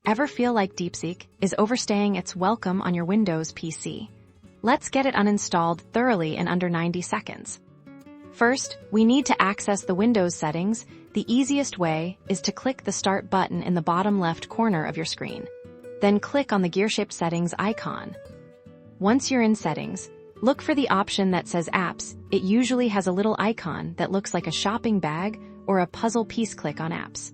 Ever feel like Deepseek is overstaying its welcome on your Windows PC? Let's get it uninstalled thoroughly in under 90 seconds. First, we need to access the Windows settings. The easiest way is to click the Start button in the bottom left corner of your screen. Then click on the gear-shaped settings icon. Once you're in settings, look for the option that says Apps. It usually has a little icon that looks like a shopping bag or a puzzle piece. Click on Apps.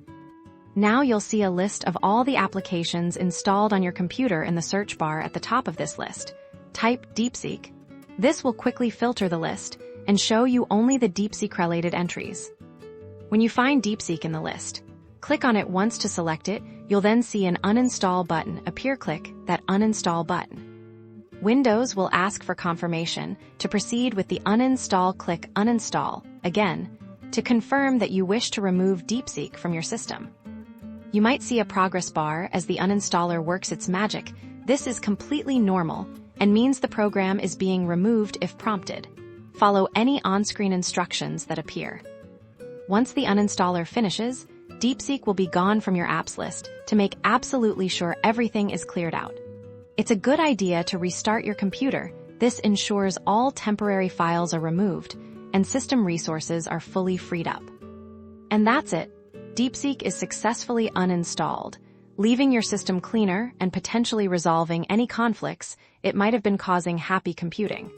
Now you'll see a list of all the applications installed on your computer in the search bar at the top of this list. Type Deepseek. This will quickly filter the list and show you only the Deepseek-related entries. When you find Deepseek in the list, click on it once to select it. You'll then see an Uninstall button appear. Click that Uninstall button. Windows will ask for confirmation. To proceed with the uninstall, click Uninstall again to confirm that you wish to remove Deepseek from your system. You might see a progress bar as the uninstaller works its magic. This is completely normal and means the program is being removed if prompted. Follow any on-screen instructions that appear. Once the uninstaller finishes, Deepseek will be gone from your apps list to make absolutely sure everything is cleared out. It's a good idea to restart your computer. This ensures all temporary files are removed and system resources are fully freed up. And that's it. Deepseek is successfully uninstalled, leaving your system cleaner and potentially resolving any conflicts it might have been causing. Happy computing!